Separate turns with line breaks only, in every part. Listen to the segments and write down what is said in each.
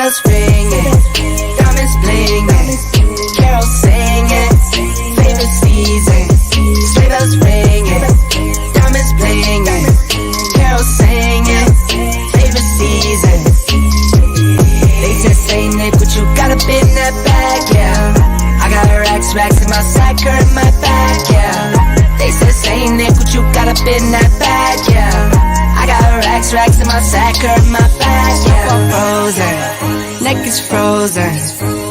bells ringing, diamonds blinging, carols singing, favorite season. Sleigh bells ringing, diamonds blinging, carols singing, favorite season. They said, say Nick, what you got up in that bag, yeah. I got racks in my sack or in my bag, yeah. They said, say Nick, what you got up in that bag, yeah. I got racks in my sack or in my bag, yeah. I'm frozen, neck is frozen.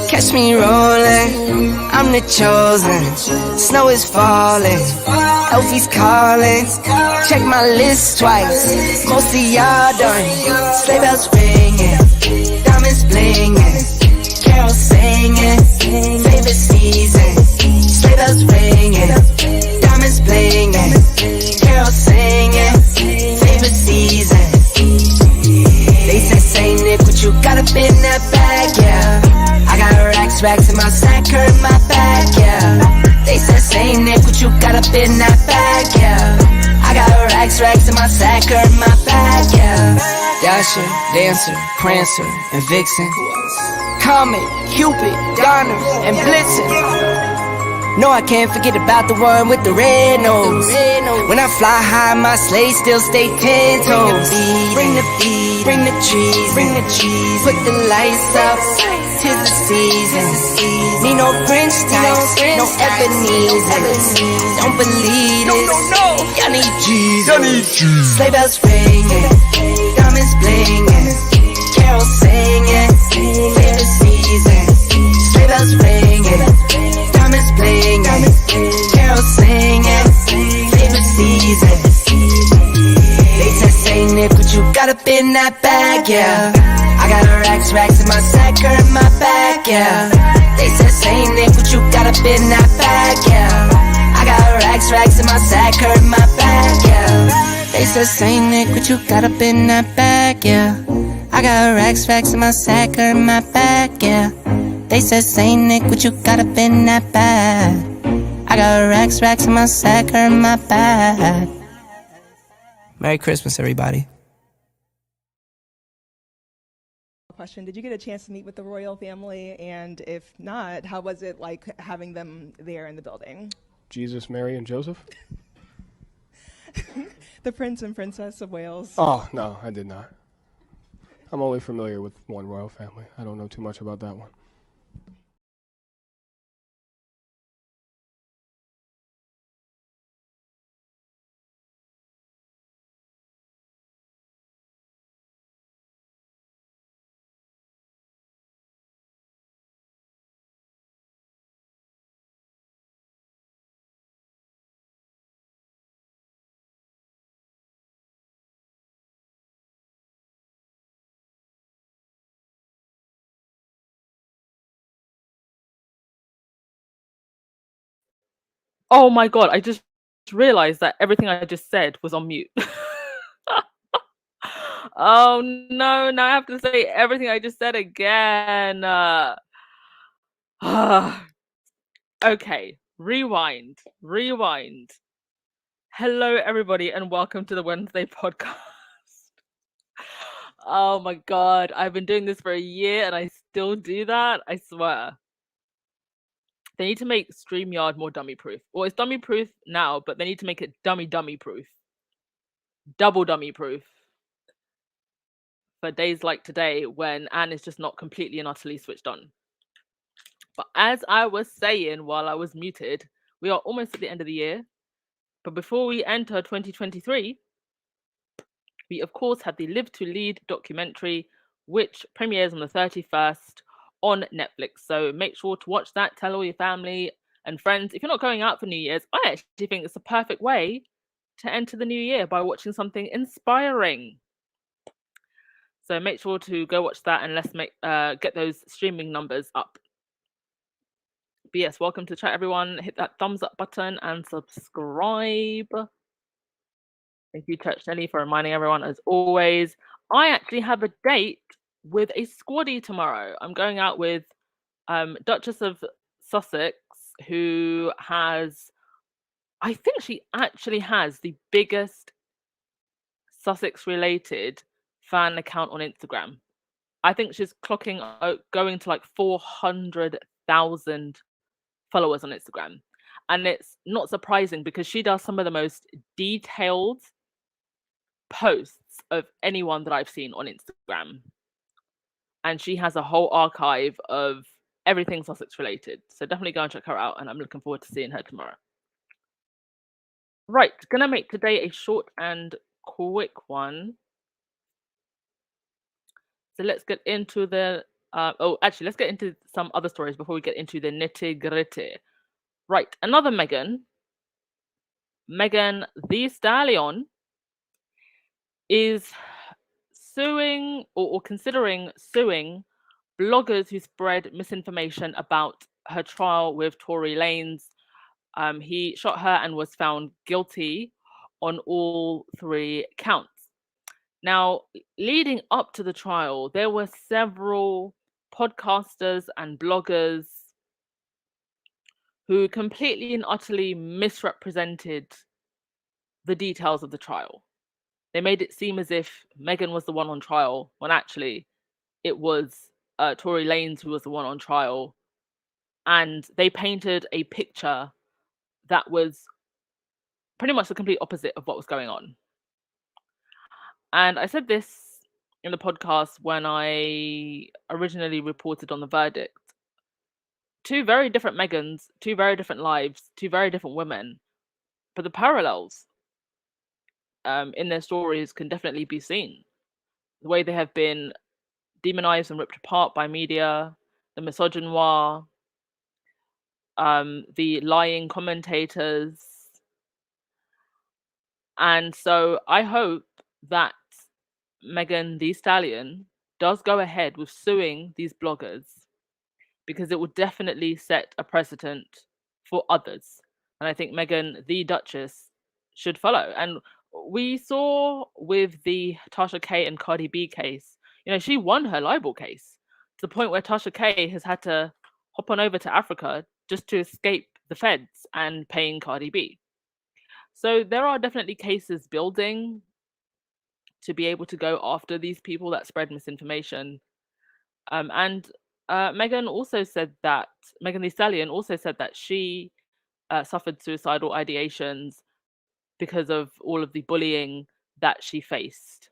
Catch me rolling, I'm the chosen. Snow is falling, Elfie's calling. Check my list twice, most of y'all done. Sleigh bells ringing, diamonds blinging, carols singing, favorite season. Sleigh bells ringing, diamonds blinging, carols singing, favorite season. They said, say Nick, what you got up in that bag, yeah. I got racks in my sack or in my bag, yeah. They said, say Nick, what you got up in that bag, yeah. I got racks in my sack or in my bag, yeah. Dasher, Dancer, Prancer, and Vixen, Comet, Cupid, Donner, and Blitzen. No, I can't forget about the one with the red nose. When I fly high, my sleigh still stay 10 toes. Bring the beat, bring the trees, bring the cheese. Put the lights up, 'tis the season. Need no Grinch types, no Ebenezer. Don't believe this, y'all need Jesus. Sleigh bells ringing, diamonds blinging, carols singing, favorite season. Sleigh bells ringing, diamonds blinging, carols singing, favorite season. They said, say Nick, what you got up in that bag, yeah. I got racks in my sack or in my bag, yeah. They said, say Nick, what you got up in that bag, yeah. I got racks in my sack or in my bag, yeah. They said, say Nick, what you got up in that bag, yeah. I got racks in my sack or in my bag, yeah. They said, say Nick, what you got up in that bag. I got racks in my sack or in my bag. Merry Christmas, everybody.
Question, did you get a chance to meet with the royal family? And if not, how was it like having them there in the building?
Jesus, Mary, and Joseph?
The Prince and Princess of Wales.
Oh, no, I did not. I'm only familiar with one royal family. I don't know too much about that one.
Oh my god, I just realized that everything I just said was on mute. Oh no, now I have to say everything I just said again. Okay, rewind. Hello, everybody, and welcome to the Wednesday podcast. Oh my god, I've been doing this for a year and I still do that. I swear. They need to make StreamYard more dummy proof. Well, it's dummy proof now, but they need to make it dummy proof. Double dummy proof. For days like today when Anne is just not completely and utterly switched on. But as I was saying while I was muted, we are almost at the end of the year. But before we enter 2023, we of course have the Live to Lead documentary, which premieres on the 31st on Netflix. So make sure to watch that. Tell all your family and friends. If you're not going out for New Year's, I actually think it's a perfect way to enter the new year by watching something inspiring. So make sure to go watch that and let's get those streaming numbers up. But yes, welcome to the chat, everyone. Hit that thumbs up button and subscribe. Thank you, Church Nelly, for reminding everyone, as always. I actually have a date with a squaddy tomorrow. I'm going out with Duchess of Sussex, who has, I think she actually has the biggest Sussex-related fan account on Instagram. I think she's clocking going to like 400,000 followers on Instagram. And it's not surprising because she does some of the most detailed posts of anyone that I've seen on Instagram. And she has a whole archive of everything Sussex related. So definitely go and check her out. And I'm looking forward to seeing her tomorrow. Right, gonna make today a short and quick one. So let's get into the let's get into some other stories before we get into the nitty-gritty. Right, another Meghan, Thee Stallion, is suing or considering suing bloggers who spread misinformation about her trial with Tory Lanez. He shot her and was found guilty on all 3 counts. Now, leading up to the trial, there were several podcasters and bloggers who completely and utterly misrepresented the details of the trial. They made it seem as if Meghan was the one on trial, when actually it was Tory Lanez who was the one on trial. And they painted a picture that was pretty much the complete opposite of what was going on. And I said this in the podcast when I originally reported on the verdict. 2 very different Meghans, 2 very different lives, 2 very different women, but the parallels in their stories can definitely be seen. The way they have been demonized and ripped apart by media, the misogynoir, the lying commentators. And so I hope that Meghan Thee Stallion does go ahead with suing these bloggers, because it will definitely set a precedent for others. And I think Meghan, the Duchess, should follow. And we saw with the Tasha K and Cardi B case, she won her libel case to the point where Tasha K has had to hop on over to Africa just to escape the feds and paying Cardi B. So there are definitely cases building to be able to go after these people that spread misinformation. And Meghan Thee Stallion also said that she suffered suicidal ideations because of all of the bullying that she faced.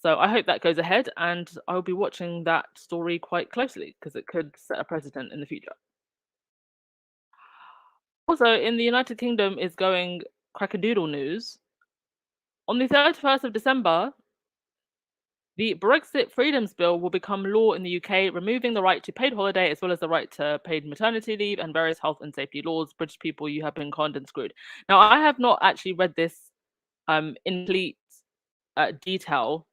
So I hope that goes ahead, and I'll be watching that story quite closely because it could set a precedent in the future. Also, in the United Kingdom is going crackadoodle news. On the 31st of December, the Brexit Freedoms Bill will become law in the UK, removing the right to paid holiday as well as the right to paid maternity leave and various health and safety laws. British people, you have been conned and screwed. Now, I have not actually read this in complete detail,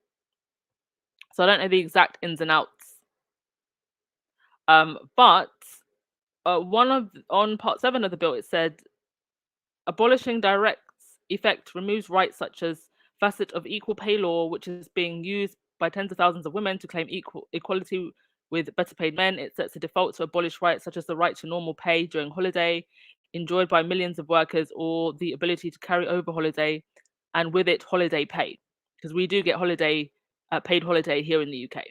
so I don't know the exact ins and outs. But on part 7 of the bill, it said, abolishing direct effect removes rights such as facet of equal pay law, which is being used by tens of thousands of women to claim equality with better paid men. It sets a default to abolish rights such as the right to normal pay during holiday, enjoyed by millions of workers, or the ability to carry over holiday, and with it, holiday pay, because we do get paid holiday here in the UK.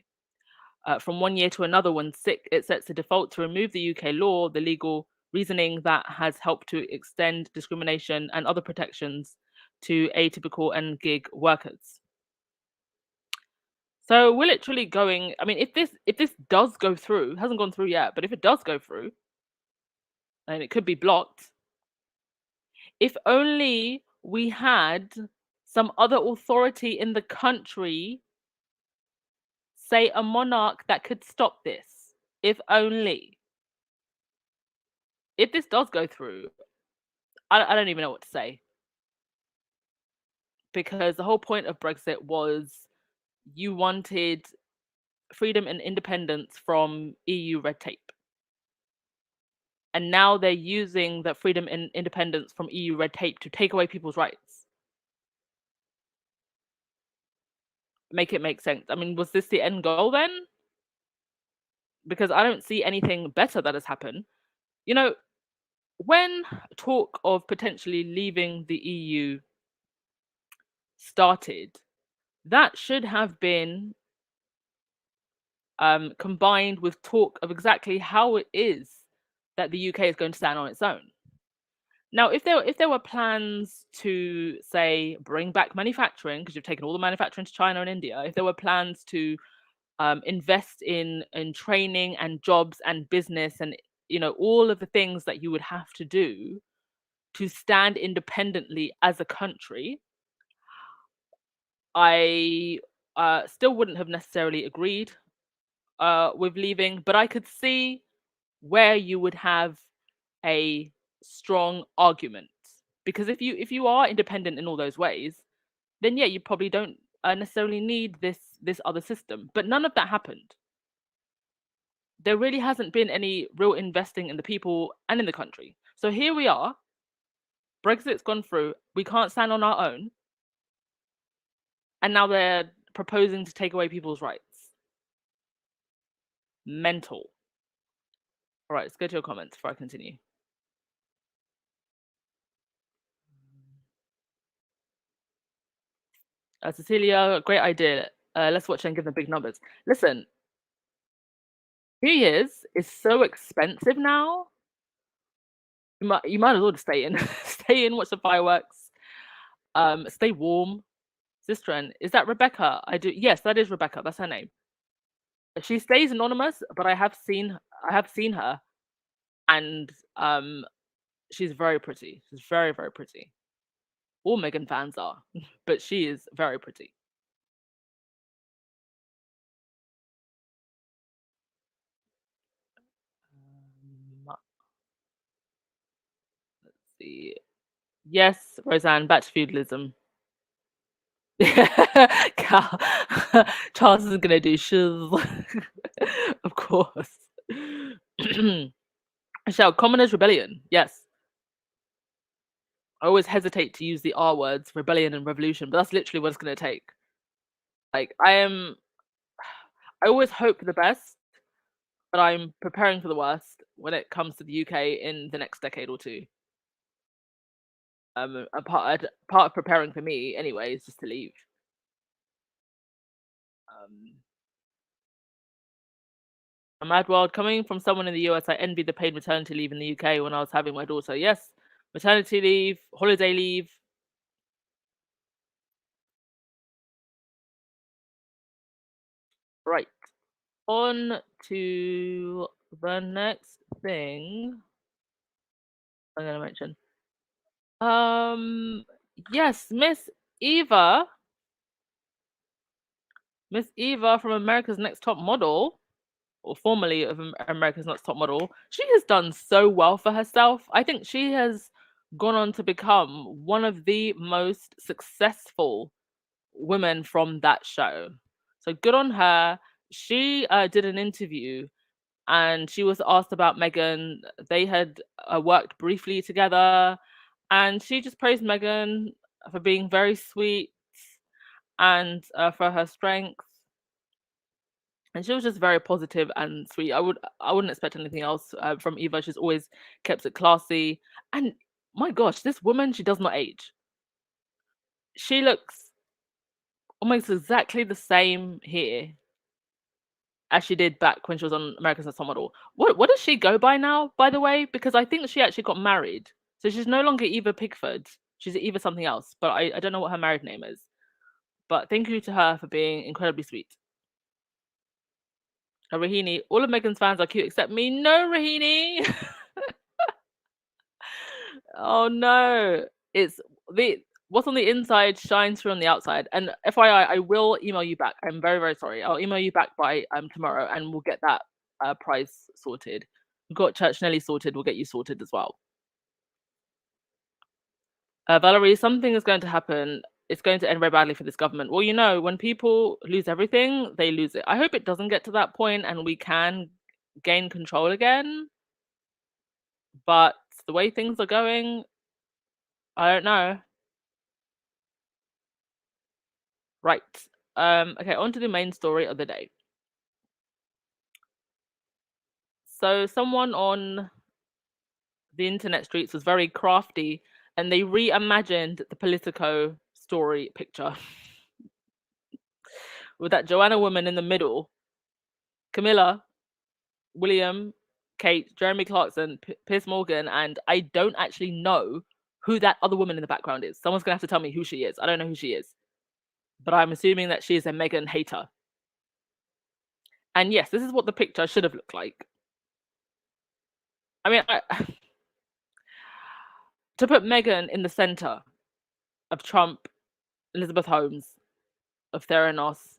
From 1 year to another when sick, it sets a default to remove the UK law, the legal reasoning that has helped to extend discrimination and other protections to atypical and gig workers. So we're literally going, I mean, if this does go through, hasn't gone through yet, but if it does go through, and it could be blocked, if only we had some other authority in the country, say a monarch, that could stop this. If only. If this does go through, I don't even know what to say. Because the whole point of Brexit was you wanted freedom and independence from EU red tape. And now they're using the freedom and independence from EU red tape to take away people's rights. Make it make sense. I mean, was this the end goal then? Because I don't see anything better that has happened. When talk of potentially leaving the EU started, that should have been combined with talk of exactly how it is that the UK is going to stand on its own. Now, if there were plans to, say, bring back manufacturing, because you've taken all the manufacturing to China and India, if there were plans to invest in training and jobs and business and all of the things that you would have to do to stand independently as a country, I still wouldn't have necessarily agreed with leaving, but I could see where you would have a strong argument, because if you are independent in all those ways, then yeah, you probably don't necessarily need this other system. But none of that happened. There really hasn't been any real investing in the people and in the country. So here we are. Brexit's gone through. We can't stand on our own. And now they're proposing to take away people's rights. Mental. All right, let's go to your comments before I continue. Cecilia, great idea. Let's watch and give them big numbers. Listen, New Year's is so expensive now. You might as well just stay in. Stay in, watch the fireworks. Stay warm. Sistren, is that Rebecca? I do. Yes, that is Rebecca. That's her name. She stays anonymous, but I have seen her, and she's very pretty. She's very, very pretty. All Meghan fans are, but she is very pretty. Let's see. Yes, Roseanne, back to feudalism. Cal, Charles is gonna do shiz. Of course. Michelle, Commoners Rebellion. Yes. I always hesitate to use the R words, rebellion and revolution, but that's literally what it's gonna take. Like I always hope for the best, but I'm preparing for the worst when it comes to the UK in the next decade or two. A part of preparing for me anyway is just to leave. A mad world. Coming from someone in the US, I envy the paid maternity leave in the UK when I was having my daughter. Yes, maternity leave, holiday leave. Right. On to the next thing I'm going to mention. Yes, Miss Eva from America's Next Top Model, or formerly of America's Next Top Model, she has done so well for herself. I think she has gone on to become one of the most successful women from that show. So good on her. She did an interview and she was asked about Meghan. They had worked briefly together, and she just praised Meghan for being very sweet and for her strength. And she was just very positive and sweet. I wouldn't expect anything else from Eva. She's always kept it classy. And my gosh, this woman, she does not age. She looks almost exactly the same here as she did back when she was on America's Next Top Model. What does she go by now, by the way? Because I think she actually got married. So she's no longer Eva Pickford. She's Eva something else. But I don't know what her married name is. But thank you to her for being incredibly sweet. Rahini, all of Meghan's fans are cute except me. No, Rahini. Oh no. It's what's on the inside shines through on the outside. And FYI, I will email you back. I'm very, very sorry. I'll email you back by tomorrow, and we'll get that price sorted. We've got Church Nelly sorted. We'll get you sorted as well. Valerie, something is going to happen. It's going to end very badly for this government. Well, when people lose everything, they lose it. I hope it doesn't get to that point and we can gain control again. But the way things are going, I don't know. Right. Okay, on to the main story of the day. So someone on the internet streets was very crafty and they reimagined the Politico story picture with that Joanna woman in the middle Camilla, William, Kate, Jeremy Clarkson, Piers Morgan, and I don't actually know who that other woman in the background is. Someone's gonna have to tell me who she is. I don't know who she is, but I'm assuming that she is a Meghan hater. And yes, this is what the picture should have looked like. I mean, to put Meghan in the center of Trump, Elizabeth Holmes, of Theranos,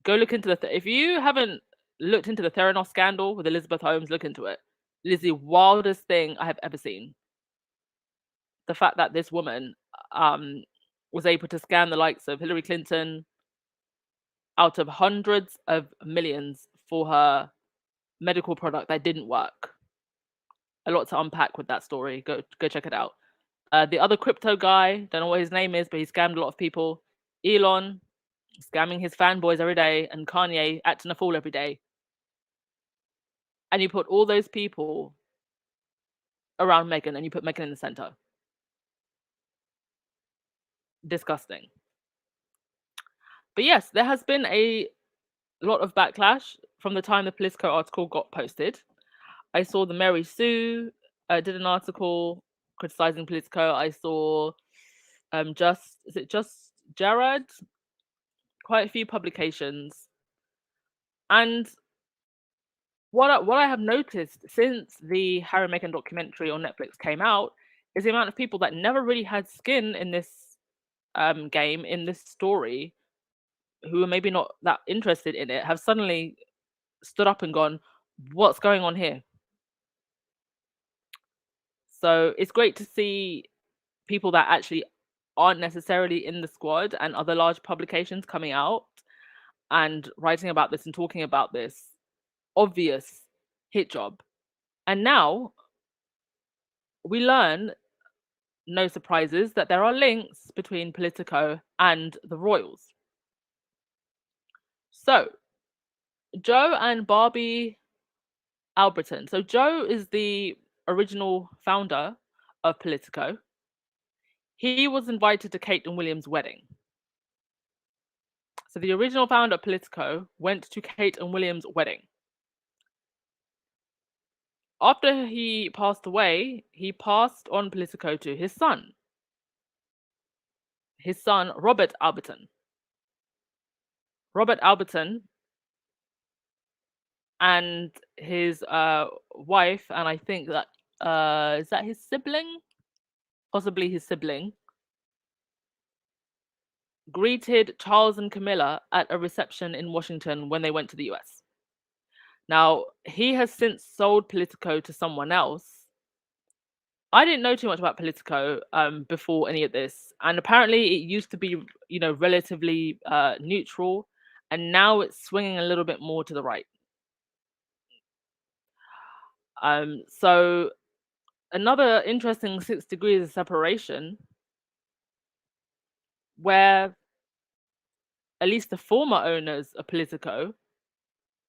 go look into if you haven't looked into the Theranos scandal with Elizabeth Holmes, look into it. It is the wildest thing I have ever seen. The fact that this woman was able to scam the likes of Hillary Clinton out of hundreds of millions for her medical product that didn't work. A lot to unpack with that story. Go check it out. The other crypto guy, don't know what his name is, but he scammed a lot of people. Elon, scamming his fanboys every day, and Kanye acting a fool every day. And you put all those people around Meghan, and you put Meghan in the center. Disgusting. But yes, there has been a lot of backlash from the time the Politico article got posted. I saw the Mary Sue did an article criticizing Politico. I saw just Jared? Quite a few publications. And what I have noticed since the Harry and Meghan documentary on Netflix came out is the amount of people that never really had skin in this game, in this story, who are maybe not that interested in it, have suddenly stood up and gone, what's going on here? So it's great to see people that actually aren't necessarily in the squad and other large publications coming out and writing about this and talking about this obvious hit job. And now we learn, no surprises, that there are links between Politico and the royals. So Joe and Barbie Alberton. So Joe is the original founder of Politico. He was invited to Kate and William's wedding. So the original founder of Politico went to Kate and William's wedding. After he passed away, he passed on Politico to his son, Robert Alberton. Robert Alberton and his wife, and I think that is that his sibling? Possibly his sibling, greeted Charles and Camilla at a reception in Washington when they went to the US. Now, he has since sold Politico to someone else. I didn't know too much about Politico before any of this, and apparently it used to be, relatively neutral, and now it's swinging a little bit more to the right. So another interesting 6 degrees of separation, where at least the former owners of Politico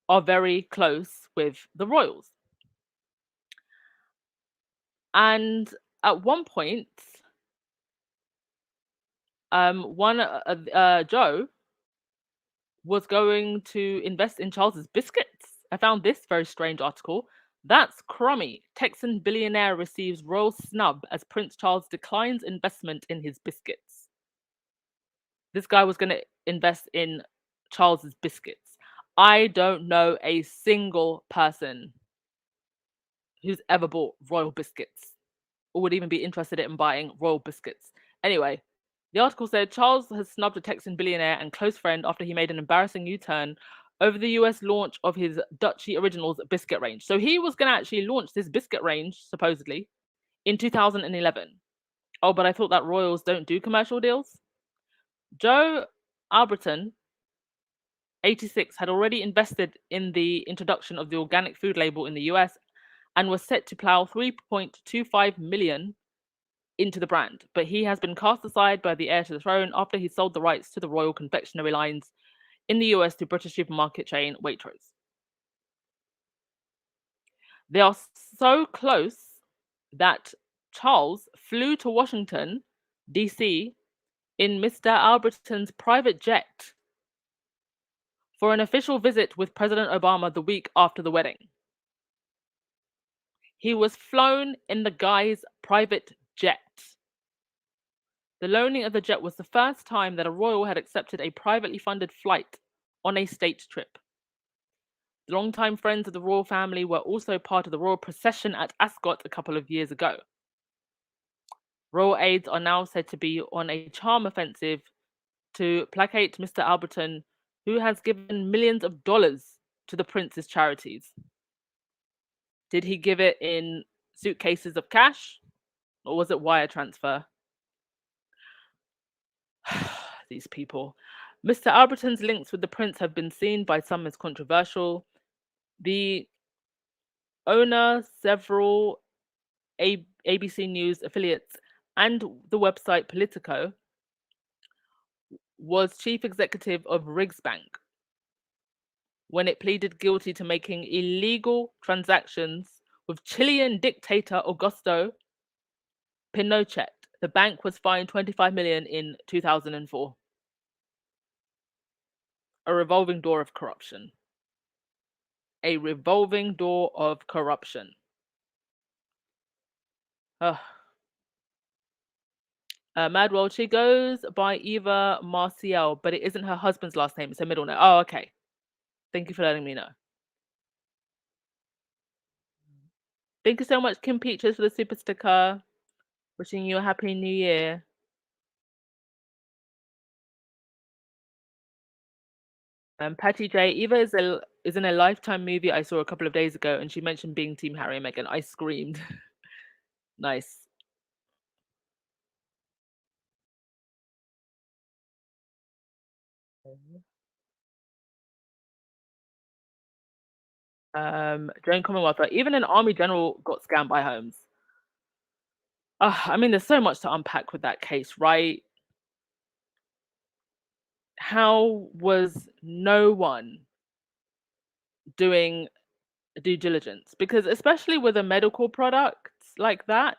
are very close with the royals. And at one point, Joe was going to invest in Charles's biscuits. I found this very strange article. That's crummy. Texan billionaire receives royal snub as Prince Charles declines investment in his biscuits. This guy was going to invest in Charles's biscuits. I don't know a single person who's ever bought royal biscuits or would even be interested in buying royal biscuits. Anyway, the article said Charles has snubbed a Texan billionaire and close friend after he made an embarrassing U-turn over the US launch of his Duchy Originals biscuit range. So he was going to actually launch this biscuit range, supposedly, in 2011. Oh, but I thought that royals don't do commercial deals. Joe Alberton, 86, had already invested in the introduction of the organic food label in the US and was set to plow $3.25 million into the brand, but he has been cast aside by the heir to the throne after he sold the rights to the royal confectionery lines in the US to British supermarket chain Waitrose. They are so close that Charles flew to Washington, D.C. in Mr. Alberton's private jet for an official visit with President Obama the week after the wedding. He was flown in the guy's private jet. The loaning of the jet was the first time that a royal had accepted a privately funded flight on a state trip. Longtime friends of the royal family were also part of the royal procession at Ascot a couple of years ago. Royal aides are now said to be on a charm offensive to placate Mr. Alberton, who has given millions of dollars to the prince's charities. Did he give it in suitcases of cash, or was it wire transfer? These people. Mr. Alberton's links with the prince have been seen by some as controversial. The owner, several ABC News affiliates, and the website Politico, was chief executive of Rigsbank when it pleaded guilty to making illegal transactions with Chilean dictator Augusto Pinochet. The bank was fined 25 million in 2004. A revolving door of corruption. A revolving door of corruption. Mad World, she goes by Eva Marcille, but it isn't her husband's last name, it's her middle name. Oh, okay. Thank you for letting me know. Thank you so much, Kim Peaches, for the super sticker. Wishing you a happy new year. Patty J, Eva is in a Lifetime movie I saw a couple of days ago, and she mentioned being Team Harry and Meghan. I screamed. Nice. Joan Commonwealth, even an army general got scammed by Holmes. I mean, there's so much to unpack with that case, right? How was no one doing due diligence? Because especially with a medical product like that,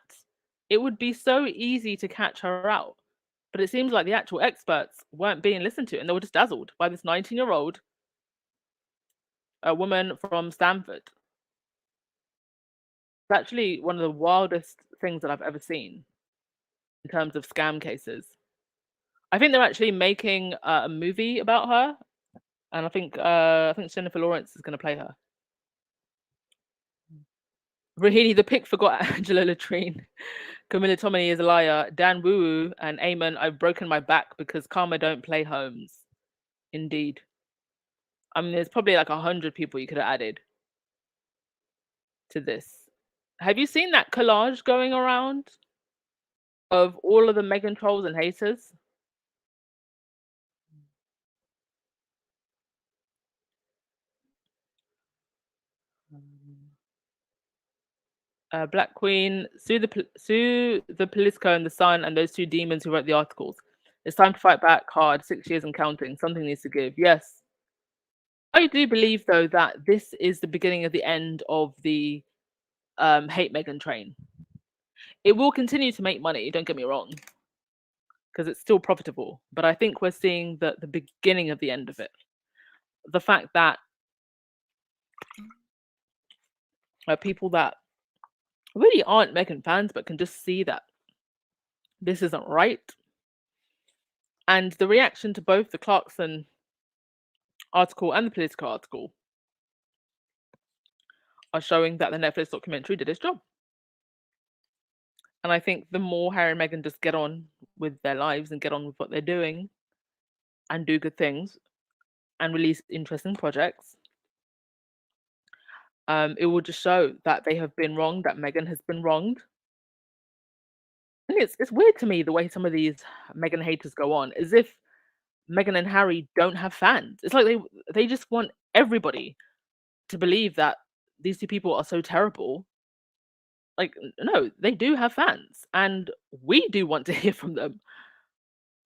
it would be so easy to catch her out. But it seems like the actual experts weren't being listened to, and they were just dazzled by this 19-year-old woman from Stanford. It's actually one of the wildest things that I've ever seen in terms of scam cases. I think they're actually making a movie about her, and I think Jennifer Lawrence is going to play her. Rahini the pick forgot Angela Latrine. Camilla Tomini is a liar. Dan Woo and Eamon, I've broken my back because Karma don't play Holmes. Indeed. I mean, there's probably like 100 people you could have added to this. Have you seen that collage going around of all of the Meghan trolls and haters? Black Queen, sue the Politico and the Sun and those two demons who wrote the articles. It's time to fight back hard. 6 years and counting. Something needs to give. Yes. I do believe, though, that this is the beginning of the end of the hate Meghan train. It will continue to make money, don't get me wrong, because it's still profitable. But I think we're seeing the beginning of the end of it. The fact that people that really aren't Meghan fans but can just see that this isn't right. And the reaction to both the Clarkson article and the Politico article are showing that the Netflix documentary did its job. And I think the more Harry and Meghan just get on with their lives and get on with what they're doing and do good things and release interesting projects, it will just show that they have been wronged, that Meghan has been wronged. And it's weird to me the way some of these Meghan haters go on, as if Meghan and Harry don't have fans. It's like they just want everybody to believe that these two people are so terrible. Like, no, they do have fans, and we do want to hear from them.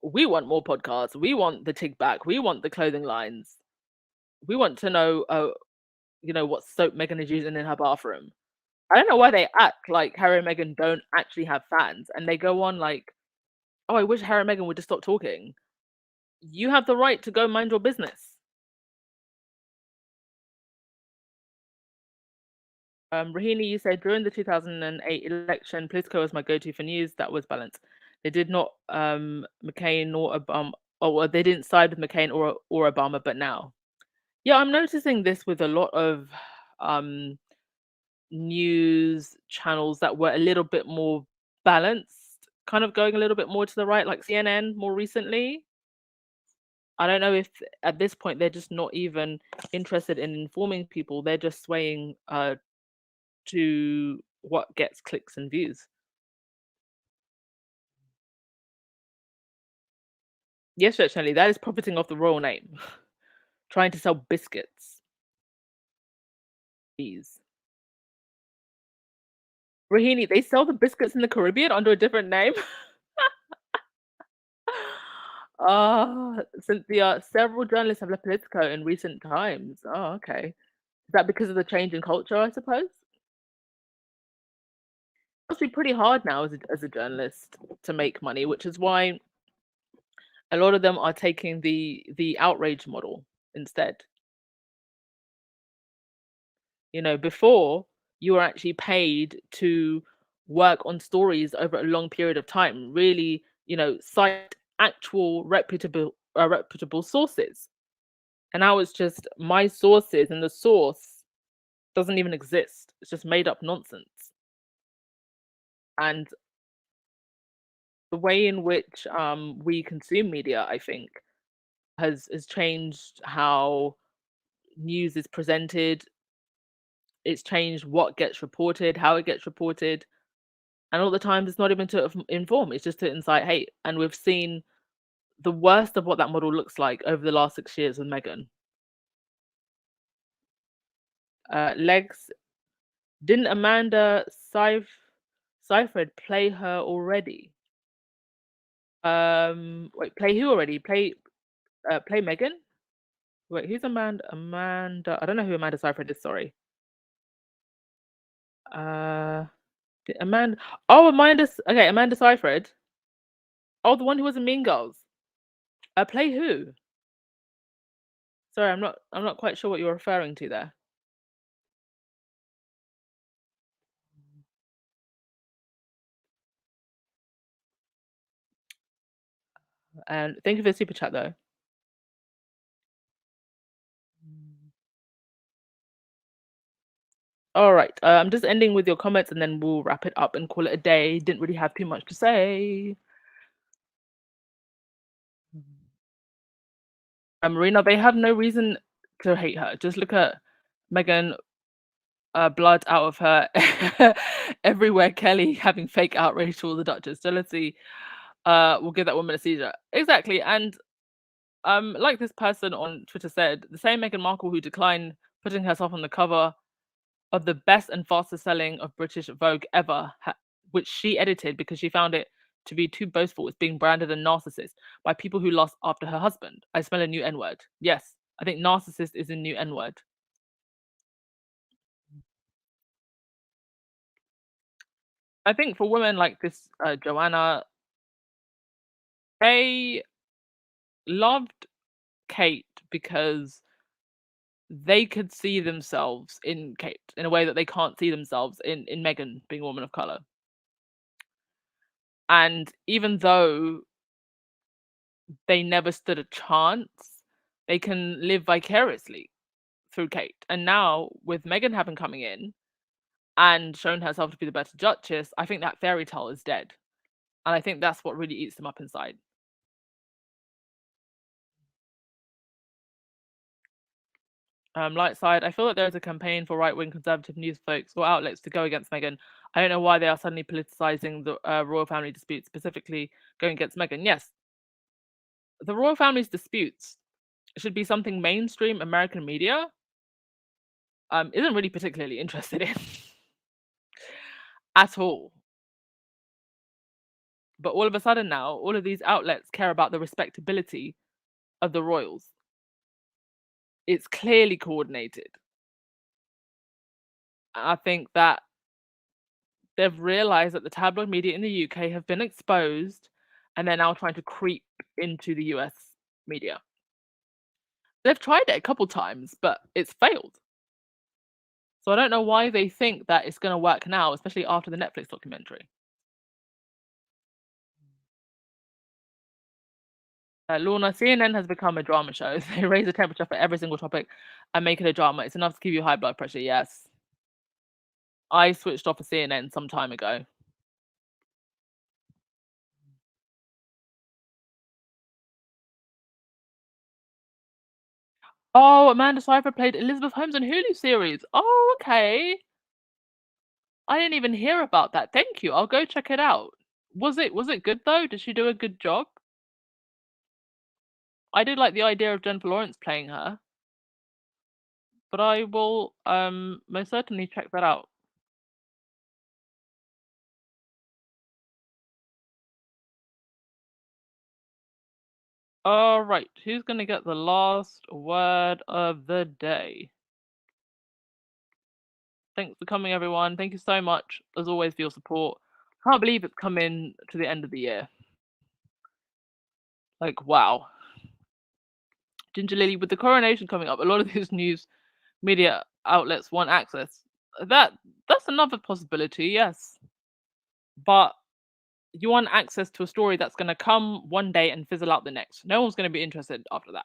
We want more podcasts. We want the tig back. We want the clothing lines. We want to know, what soap Meghan is using in her bathroom. I don't know why they act like Harry and Meghan don't actually have fans, and they go on like, "Oh, I wish Harry and Meghan would just stop talking." You have the right to go mind your business. Rahini, you said during the 2008 election, Politico was my go-to for news. That was balanced. They did not McCain or Obama, or well, they didn't side with McCain or Obama, but now, yeah, I'm noticing this with a lot of um, news channels that were a little bit more balanced, kind of going a little bit more to the right, like CNN more recently. I don't know if at this point they're just not even interested in informing people. They're just swaying to what gets clicks and views. Yes, certainly, that is profiting off the royal name, trying to sell biscuits. Please. Rahini, they sell the biscuits in the Caribbean under a different name? Cynthia, several journalists have left Politico in recent times. Oh, okay. Is that because of the change in culture, I suppose? It must be pretty hard now as a journalist to make money, which is why a lot of them are taking the outrage model instead. You know, before you were actually paid to work on stories over a long period of time, really, cite actual reputable sources. And now it's just my sources, and the source doesn't even exist. It's just made up nonsense. And the way in which we consume media, I think, has changed how news is presented. It's changed what gets reported, how it gets reported, and all the times it's not even to inform, it's just to incite hate. And we've seen the worst of what that model looks like over the last 6 years with Meghan. Legs, didn't Amanda Seyfried play her already? Wait, play who already? Play Meghan? Wait, who's Amanda? Amanda, I don't know who Amanda Seyfried is. Sorry. Amanda. Oh, Amanda. Okay, Amanda Seyfried. Oh, the one who was in Mean Girls. Play who? Sorry, I'm not quite sure what you're referring to there. And thank you for the super chat though. All right, I'm just ending with your comments and then we'll wrap it up and call it a day. Didn't really have too much to say. Marina, they have no reason to hate her. Just look at Meghan, blood out of her everywhere. Kelly having fake outrage to all the Duchess. Jealousy will give that woman a seizure. Exactly. And like this person on Twitter said, the same Meghan Markle who declined putting herself on the cover of the best and fastest selling of British Vogue ever, which she edited because she found it to be too boastful, is being branded a narcissist by people who lost after her husband. I smell a new N-word. Yes, I think narcissist is a new N-word. I think for women like this, Joanna, they loved Kate because they could see themselves in Kate in a way that they can't see themselves in Meghan being a woman of color. And even though they never stood a chance, they can live vicariously through Kate. And now with Meghan having coming in and shown herself to be the better Duchess, I think that fairy tale is dead. And I think that's what really eats them up inside. Light side, I feel that there is a campaign for right-wing conservative news folks or outlets to go against Meghan. I don't know why they are suddenly politicizing the royal family dispute, specifically going against Meghan. Yes, the royal family's disputes should be something mainstream American media isn't really particularly interested in at all. But all of a sudden now, all of these outlets care about the respectability of the royals. It's clearly coordinated. I think that they've realized that the tabloid media in the UK have been exposed and they're now trying to creep into the US media. They've tried it a couple times, but it's failed. So I don't know why they think that it's going to work now, especially after the Netflix documentary. Lorna, CNN has become a drama show. They raise the temperature for every single topic and make it a drama. It's enough to give you high blood pressure. Yes. I switched off of CNN some time ago. Oh, Amanda Seyfried played Elizabeth Holmes in Hulu series. Oh, okay. I didn't even hear about that. Thank you. I'll go check it out. Was it good though? Did she do a good job? I did like the idea of Jennifer Lawrence playing her. But I will most certainly check that out. All right, who's going to get the last word of the day? Thanks for coming, everyone. Thank you so much, as always, for your support. Can't believe it's coming to the end of the year. Like, wow. Ginger Lily, with the coronation coming up, a lot of these news media outlets want access. That's another possibility, yes. But you want access to a story that's going to come one day and fizzle out the next. No one's going to be interested after that.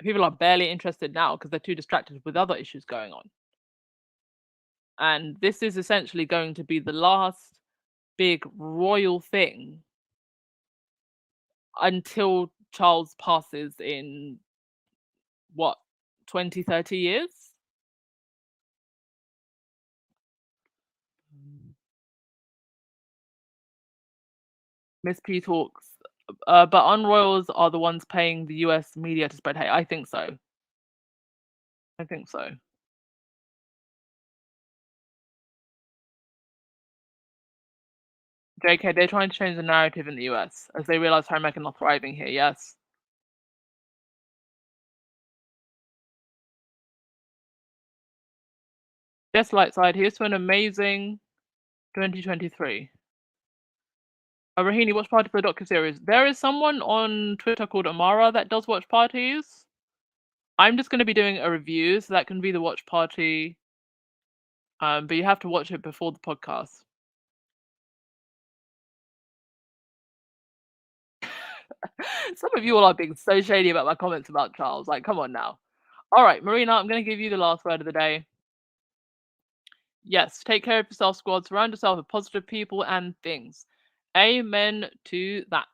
People are barely interested now because they're too distracted with other issues going on. And this is essentially going to be the last big royal thing until Charles passes in, what, 20, 30 years? Miss P talks. But unroyals are the ones paying the US media to spread hate. I think so. I think so. JK, they're trying to change the narrative in the US as they realize Harry and Meghan are thriving here, yes. Yes, Lightside, here's to an amazing 2023. Rahini, watch party for a docuseries. There is someone on Twitter called Amara that does watch parties. I'm just going to be doing a review, so that can be the watch party. But you have to watch it before the podcast. Some of you all are being so shady about my comments about Charles. Like, come on now. All right, Marina, I'm going to give you the last word of the day. Yes, take care of yourself, squad. Surround yourself with positive people and things. Amen to that.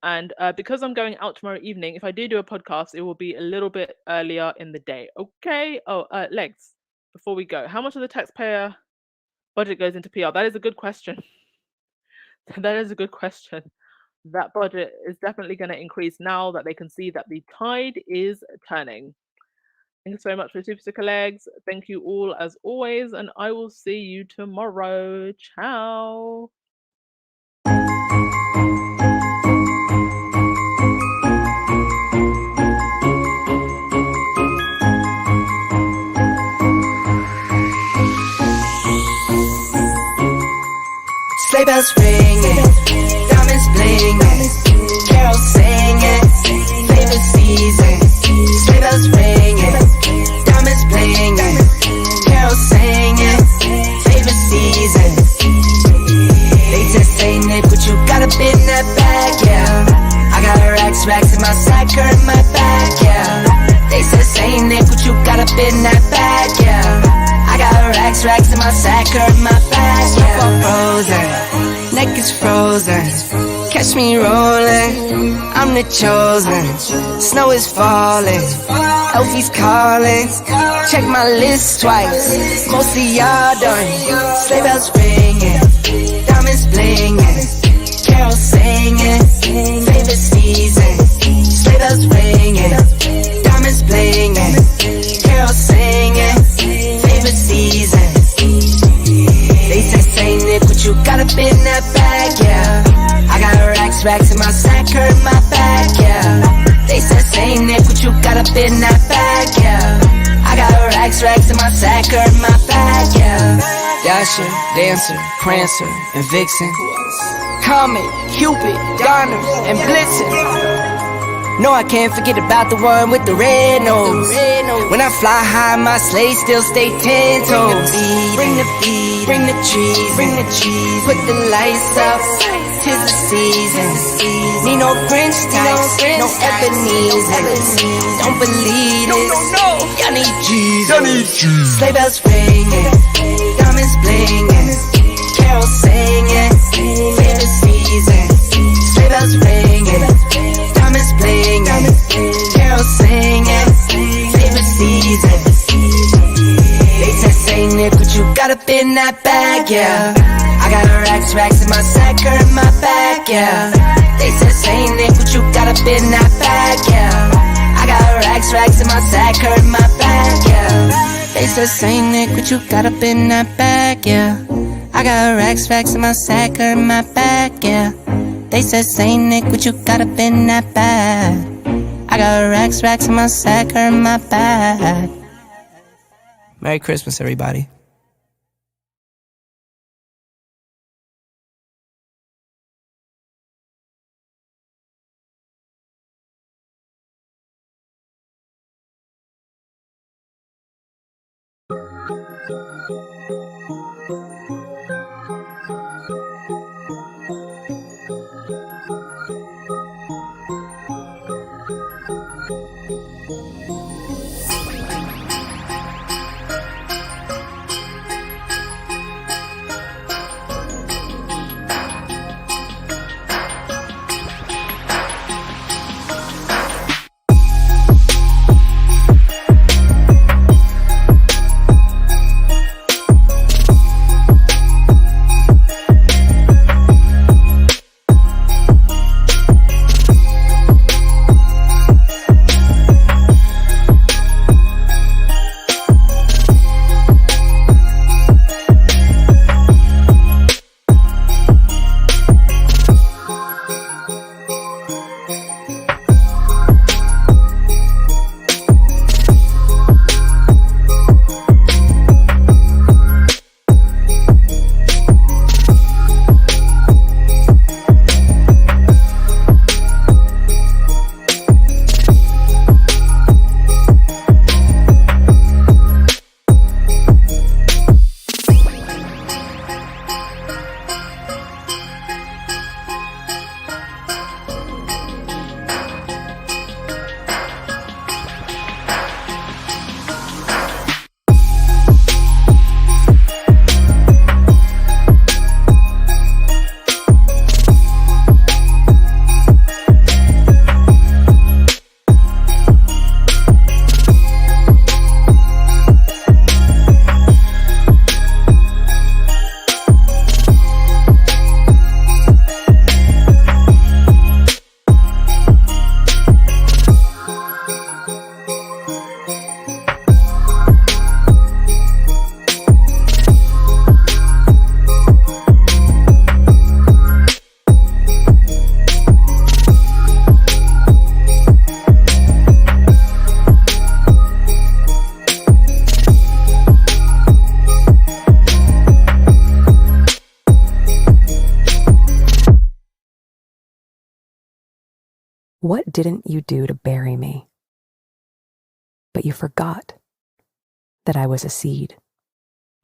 And because I'm going out tomorrow evening, if I do a podcast, it will be a little bit earlier in the day. Okay? Oh, Legs, before we go, how much of the taxpayer budget goes into PR? That is a good question. That is a good question. That budget is definitely going to increase now that they can see that the tide is turning. Thank you so much for Super Sticker Legs. Thank you all as always, and I will see you tomorrow. Ciao.
Sleigh bells ringing, diamonds blinging, carols singing, favorite season. Sleigh bells ringing, diamonds blinging, carols singing, favorite season. They just say, Nick, what you got up in that bag, yeah. I got racks in my sack or in my bag, yeah. They said, say, Nick, what you got up in that bag, yeah. I got racks in my sack or in my bag, yeah. Frozen, neck is frozen. Catch me rolling, I'm the chosen. Snow is falling, Elfie's calling. Check my list twice, most of y'all done. Sleigh bells ringing, diamonds blinging, carols singing, favorite season. Sleigh bells ringing, diamonds blinging, carols singing, favorite season. They say, Nick, what you got up in that bag, yeah. I got racks in my sack or in my bag, yeah. They say, Nick, what you got up in that bag, yeah. I got racks in my sack or in my bag, yeah. Dasher, Dancer, Prancer, and Vixen. Comet, Cupid, Donner, and Blitzen. No, I can't forget about the one with the red nose. When I fly high, my sleigh still stay 10 toes. Bring the beat, bring the trees, bring the cheese. Put the lights up, 'tis the season. Need no Grinch types, no Ebenezer. Don't believe this, y'all need Jesus. Sleigh bells ringing, diamonds blinging, carols singing, favorite season. Sleigh bells ringing, diamonds blinging, carols singing, favorite season. They said, say Nick, what you got up in that bag, yeah. I got racks in my sack or in my bag, yeah. They said, say Nick, what you got up in that bag, yeah. I got racks in my sack or in my bag, yeah. They said, say Nick, what you got up in that bag, yeah. I got racks in my sack or in my bag, yeah. They said, say Nick, what you got up in that bag. I got racks in my sack or in my bag. Merry Christmas, everybody.
What didn't you do to bury me? But you forgot that I was a seed.